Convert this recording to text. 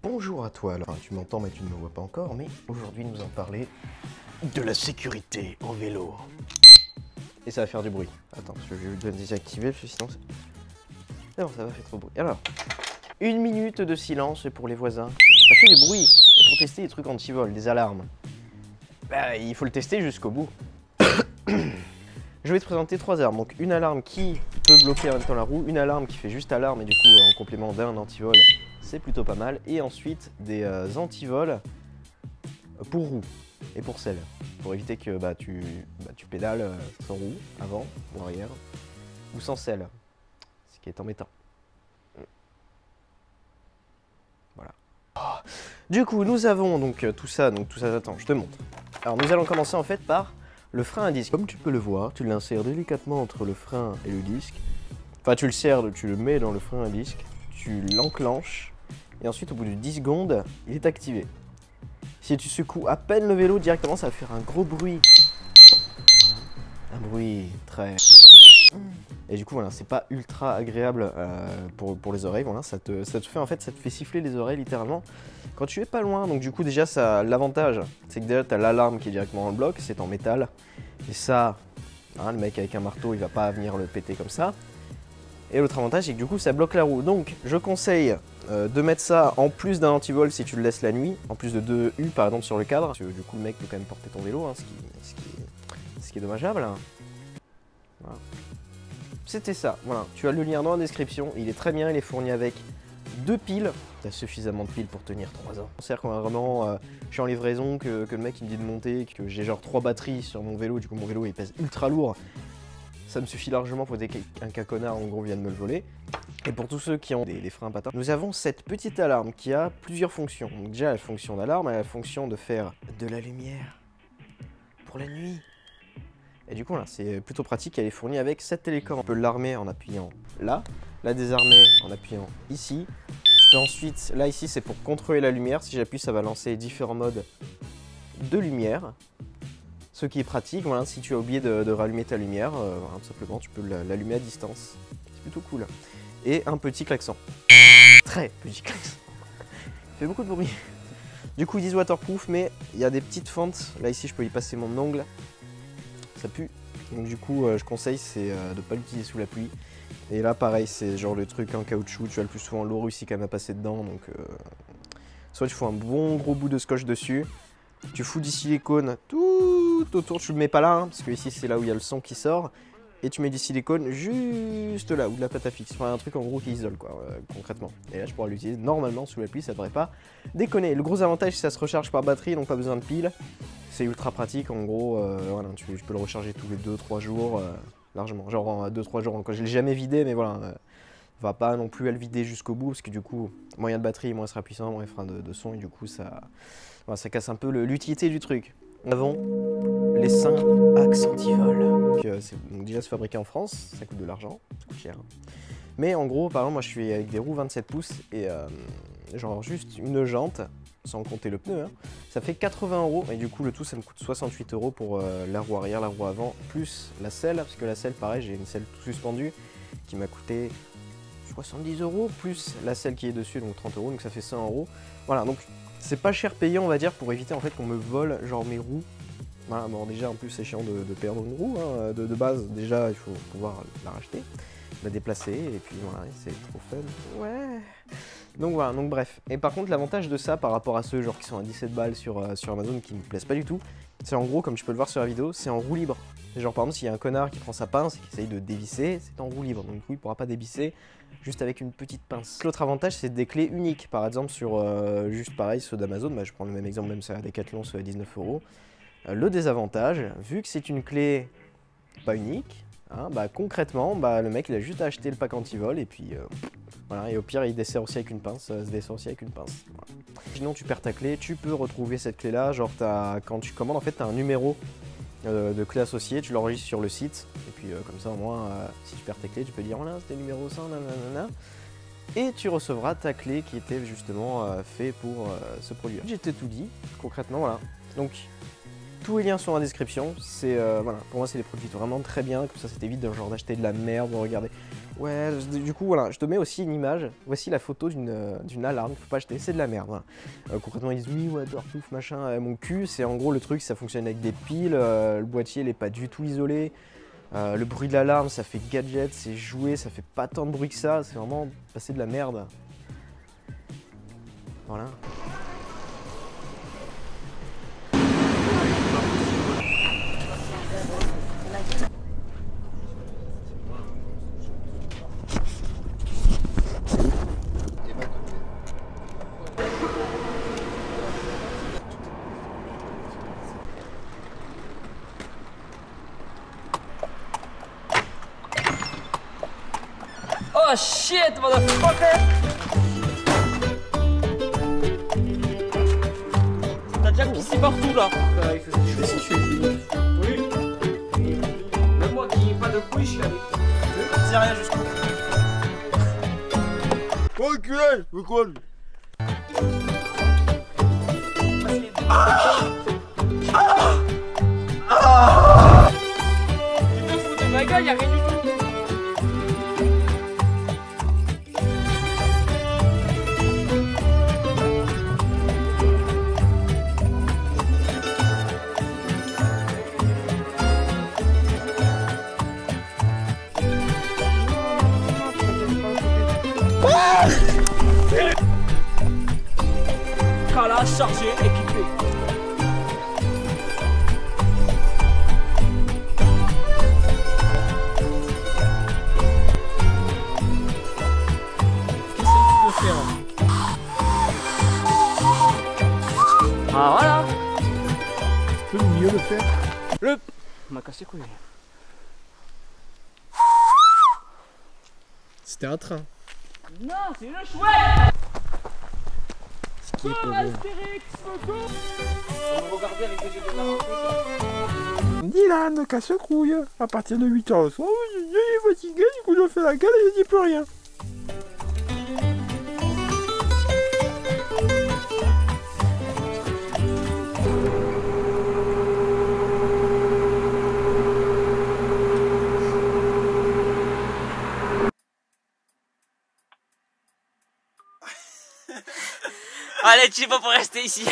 Bonjour à toi, alors tu m'entends mais tu ne me vois pas encore, mais aujourd'hui nous allons parler de la sécurité en vélo. Et ça va faire du bruit. Attends, parce que je vais le désactiver, parce que sinon c'est... Non, ça va faire trop de bruit. Alors, 1 minute de silence pour les voisins. Ça fait du bruit. Et pour tester les trucs anti-vol, des alarmes, bah, il faut le tester jusqu'au bout. Je vais te présenter 3 alarmes. Donc une alarme qui peut bloquer en même temps la roue, une alarme qui fait juste alarme et du coup en complément d'un anti-vol, c'est plutôt pas mal. Et ensuite des anti-vols pour roue et pour selle, pour éviter que tu pédales sans roue, avant ou arrière, ou sans selle, ce qui est embêtant. Voilà. Oh. Du coup, nous avons donc tout ça, attends, je te montre. Alors nous allons commencer en fait par le frein à disque. Comme tu peux le voir, tu l'insères délicatement entre le frein et le disque. Enfin, tu le serres, tu le mets dans le frein à disque, tu l'enclenches, et ensuite au bout de 10 secondes, il est activé. Si tu secoues à peine le vélo, directement ça va faire un gros bruit. Un bruit très... Et du coup, voilà, c'est pas ultra agréable pour les oreilles, voilà, ça te fait en fait, ça te fait siffler les oreilles littéralement quand tu es pas loin. Donc du coup déjà, l'avantage, c'est que déjà tu as l'alarme qui est directement dans le bloc, c'est en métal. Et ça, hein, le mec avec un marteau, il va pas venir le péter comme ça. Et l'autre avantage, c'est que du coup, ça bloque la roue. Donc je conseille de mettre ça en plus d'un antivol si tu le laisses la nuit, en plus de 2 U par exemple sur le cadre. Parce que du coup, le mec peut quand même porter ton vélo, hein, ce qui est dommageable. Voilà. C'était ça, voilà, tu as le lien dans la description, il est très bien, il est fourni avec 2 piles, tu as suffisamment de piles pour tenir 3 ans. C'est-à-dire quand vraiment je suis en livraison, que le mec il me dit de monter, que j'ai genre 3 batteries sur mon vélo, du coup mon vélo il pèse ultra lourd, ça me suffit largement pour éviter qu'un cas connard en gros vienne me le voler. Et pour tous ceux qui ont des freins patins, nous avons cette petite alarme qui a plusieurs fonctions. Donc déjà la fonction d'alarme, elle a la fonction de faire de la lumière pour la nuit. Et du coup, là, c'est plutôt pratique, elle est fournie avec 7 télécommandes. On peut l'armer en appuyant là, la désarmer en appuyant ici. Je peux ensuite, là ici, c'est pour contrôler la lumière. Si j'appuie, ça va lancer différents modes de lumière. Ce qui est pratique, voilà, si tu as oublié de rallumer ta lumière, voilà, tout simplement, tu peux l'allumer à distance. C'est plutôt cool. Et un petit klaxon. Très petit klaxon. Il fait beaucoup de bruit. Du coup, ils disent waterproof, mais il y a des petites fentes. Là, ici, je peux y passer mon ongle. Ça pue, donc du coup je conseille c'est de ne pas l'utiliser sous la pluie. Et là pareil, c'est genre le truc en caoutchouc, tu as le plus souvent l'eau russie quand même à passer dedans, donc soit tu fous un bon gros bout de scotch dessus, tu fous du silicone tout autour, tu le mets pas là, hein, parce que ici c'est là où il y a le son qui sort, et tu mets du silicone juste là, ou de la pâte à fixe, enfin un truc en gros qui isole quoi, concrètement. Et là je pourrais l'utiliser normalement sous la pluie, ça devrait pas déconner. Le gros avantage c'est que ça se recharge par batterie, donc pas besoin de pile. C'est ultra pratique, en gros, voilà, tu peux le recharger tous les 2-3 jours, largement. Genre en 2-3 jours, quand je l'ai jamais vidé, mais voilà, va pas non plus à le vider jusqu'au bout, parce que du coup, moins il y a de batterie, moins il sera puissant, moins il fera de son, et du coup, voilà, ça casse un peu l'utilité du truc. Nous avons les seins Axe Antivol. Donc déjà, c'est fabriqué en France, ça coûte de l'argent, ça coûte cher. Mais en gros, par exemple, moi je suis avec des roues 27 pouces, et genre juste une jante, sans compter le pneu, hein, ça fait 80 €, et du coup le tout ça me coûte 68 € pour la roue arrière, la roue avant, plus la selle, parce que la selle pareil, j'ai une selle suspendue qui m'a coûté 70 €, plus la selle qui est dessus, donc 30 €, donc ça fait 100 €. Voilà, donc c'est pas cher payé on va dire, pour éviter en fait qu'on me vole genre mes roues. Voilà, bon déjà en plus c'est chiant de perdre une roue, hein, de base déjà il faut pouvoir la racheter, la déplacer, et puis voilà, c'est trop fun. Ouais. Donc voilà, donc bref. Et par contre, l'avantage de ça par rapport à ceux genre qui sont à 17 balles sur Amazon qui ne me plaisent pas du tout, c'est en gros, comme tu peux le voir sur la vidéo, c'est en roue libre. Genre par exemple, s'il y a un connard qui prend sa pince et qui essaye de dévisser, c'est en roue libre. Donc du coup, il ne pourra pas dévisser juste avec une petite pince. L'autre avantage, c'est des clés uniques. Par exemple, sur juste pareil, ceux d'Amazon, je prends le même exemple, même sur la Decathlon, ceux à 19 €. Le désavantage, vu que c'est une clé pas unique, hein, concrètement, le mec il a juste acheté le pack anti-vol et puis voilà, et au pire il dessert aussi avec une pince, se dessert aussi avec une pince. Voilà. Sinon tu perds ta clé, tu peux retrouver cette clé là, genre quand tu commandes en fait tu as un numéro de clé associée, tu l'enregistres sur le site, et puis comme ça au moins si tu perds tes clés tu peux dire voilà c'était le numéro 100, nanana, et tu recevras ta clé qui était justement fait pour ce produit. J'étais tout dit, concrètement voilà. Donc tous les liens sont dans la description, voilà, pour moi c'est des produits vraiment très bien, comme ça t'évite genre d'acheter de la merde, regardez. Ouais, du coup, voilà, je te mets aussi une image. Voici la photo d'une alarme, faut pas acheter, c'est de la merde. Voilà. Concrètement, ils disent oui, waterproof, machin, mon cul. C'est en gros le truc, ça fonctionne avec des piles, le boîtier, il est pas du tout isolé. Le bruit de l'alarme, ça fait gadget, c'est joué, ça fait pas tant de bruit que ça. C'est vraiment passer de la merde. Voilà. Oh shit, motherfucker! T'as déjà pissé partout là! Il faisait chaud si tu es. Oui! Même moi qui n'ai pas de couilles, je suis avec. C'est rien jusqu'au bout. Oh culé, mais quoi lui? Tu te fous de ma gueule, y'a rien du tout! Calage chargé, équipé. Qu'est-ce que tu peux faire? Ah voilà. Tu peux mieux le faire. On m'a cassé les couilles. C'était un train. Non, c'est le chouette. Skip Oh, Astérix, Moco. On va regarder avec les yeux de la Dylan casse-couille. À partir de 8h le soir, il est fatigué, du coup je fais la gueule et je dis plus rien. Allez, tu vas pas rester ici.